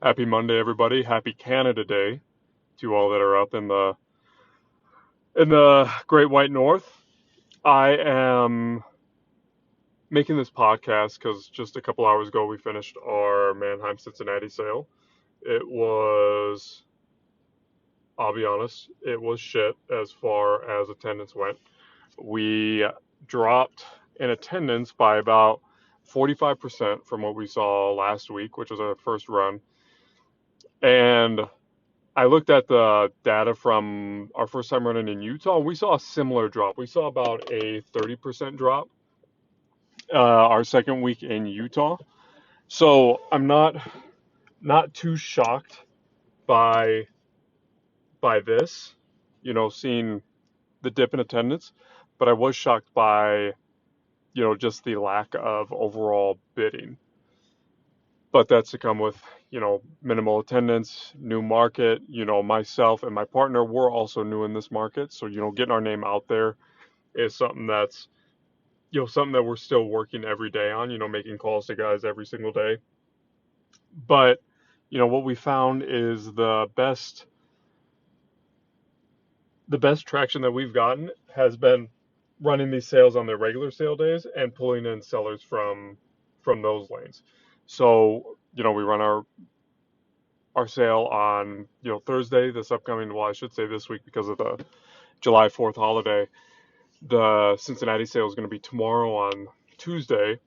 Happy Monday, everybody. Happy Canada Day to all that are up in the Great White North. I am making this podcast because just a couple hours ago we finished our Mannheim Cincinnati sale. It was, I'll be honest, it was shit as far as attendance went. We dropped in attendance by about 45% from what we saw last week, which was our first run. And I looked at the data from our first time running in Utah. We saw a similar drop. We saw about a 30% drop our second week in Utah. So I'm not too shocked by this, seeing the dip in attendance, but I was shocked by just the lack of overall bidding. But that's to come with minimal attendance, new market. Myself and my partner, we're also new in this market, so getting our name out there is something that's something that we're still working every day on, making calls to guys every single day. But what we found is the best traction that we've gotten has been running these sales on their regular sale days and pulling in sellers from those lanes. So we run our sale on Thursday, this upcoming, well, I should say this week because of the July 4th holiday. The Cincinnati sale is going to be tomorrow on Tuesday.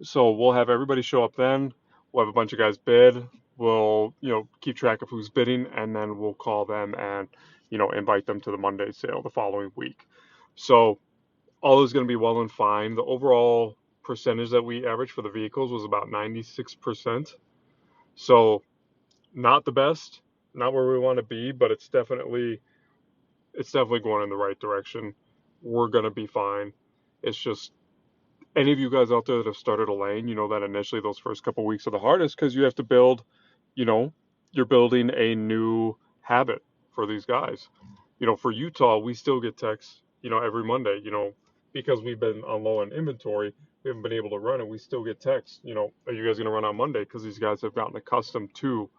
So we'll have everybody show up then. We'll have a bunch of guys bid. We'll, keep track of who's bidding, and then we'll call them and, invite them to the Monday sale the following week. So all is going to be well and fine. The overall percentage that we averaged for the vehicles was about 96%. So not the best, not where we want to be, but it's definitely going in the right direction. We're going to be fine. It's just any of you guys out there that have started a lane, you know that initially those first couple weeks are the hardest because you have to build, you're building a new habit for these guys. For Utah, we still get texts, every Monday, because we've been on low on inventory, we haven't been able to run it. We still get texts, are you guys going to run on Monday? Because these guys have gotten accustomed to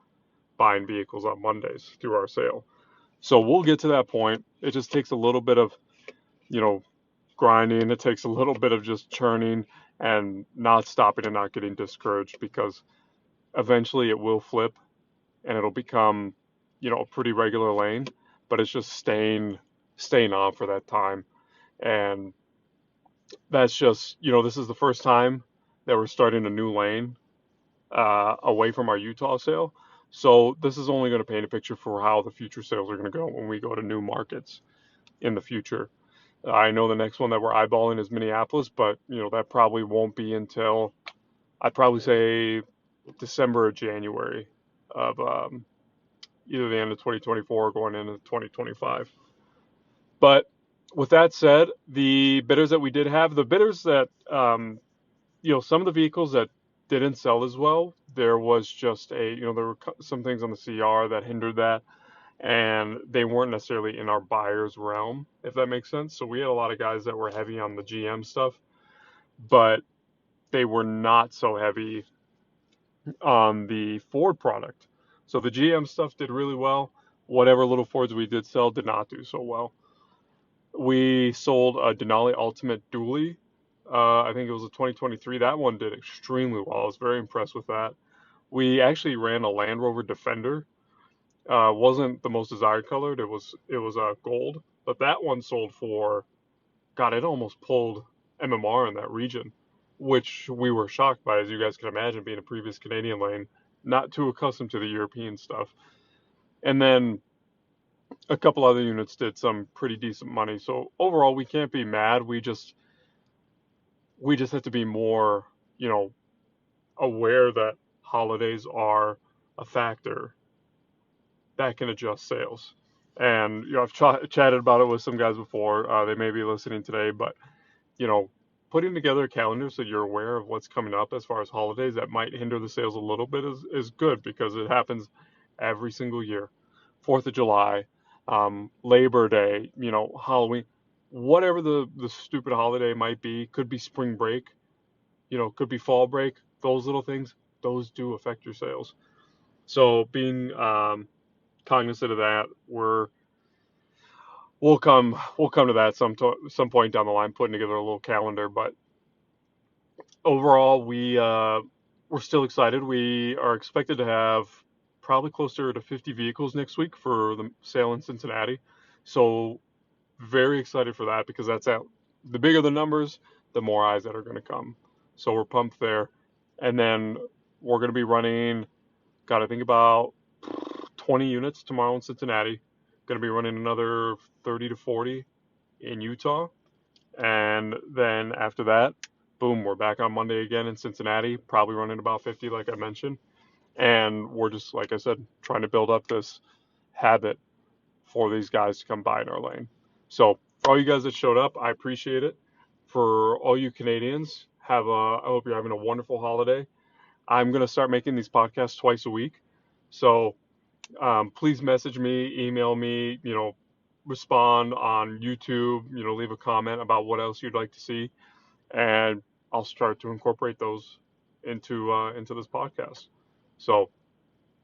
buying vehicles on Mondays through our sale. So we'll get to that point. It just takes a little bit of, you know, grinding. It takes a little bit of just churning and not stopping and not getting discouraged, because eventually it will flip and it'll become, a pretty regular lane, but it's just staying on for that time. And that's just, this is the first time that we're starting a new lane away from our Utah sale. So this is only going to paint a picture for how the future sales are going to go when we go to new markets in the future. I know the next one that we're eyeballing is Minneapolis, but that probably won't be until, I'd probably say, December or January of either the end of 2024 or going into 2025. But with that said, the bidders that we did have, the bidders that some of the vehicles that didn't sell as well, there was just there were some things on the CR that hindered that, and they weren't necessarily in our buyer's realm, if that makes sense. So we had a lot of guys that were heavy on the GM stuff, but they were not so heavy on the Ford product. So the GM stuff did really well. Whatever little Fords we did sell did not do so well. We sold a Denali Ultimate Dually. I think it was a 2023. That one did extremely well. I was very impressed with that. We actually ran a Land Rover Defender. Wasn't the most desired color. It was gold, but that one sold for, God, it almost pulled MMR in that region, which we were shocked by, as you guys can imagine, being a previous Canadian lane, not too accustomed to the European stuff. And then a couple other units did some pretty decent money. So overall, we can't be mad. We just have to be more, aware that holidays are a factor that can adjust sales. And I've chatted about it with some guys before. They may be listening today, but putting together a calendar so you're aware of what's coming up as far as holidays that might hinder the sales a little bit is good, because it happens every single year. 4th of July, Labor Day, Halloween, whatever the stupid holiday might be, could be spring break, could be fall break. Those little things, those do affect your sales. So being cognizant of that, we'll come to that some point down the line, putting together a little calendar. But overall, we're still excited. We are expected to have probably closer to 50 vehicles next week for the sale in Cincinnati. So very excited for that because the bigger the numbers, the more eyes that are going to come. So we're pumped there. And then we're going to be running, got to think about 20 units tomorrow in Cincinnati. Going to be running another 30 to 40 in Utah. And then after that, boom, we're back on Monday again in Cincinnati, probably running about 50, like I mentioned. And we're just, like I said, trying to build up this habit for these guys to come by in our lane. So for all you guys that showed up, I appreciate it. For all you Canadians, I hope you're having a wonderful holiday. I'm gonna start making these podcasts twice a week, so please message me, email me, respond on YouTube, leave a comment about what else you'd like to see, and I'll start to incorporate those into this podcast. So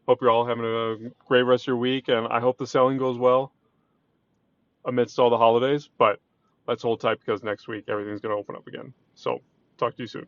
hope you're all having a great rest of your week, and I hope the selling goes well amidst all the holidays. But let's hold tight because next week everything's going to open up again. So talk to you soon.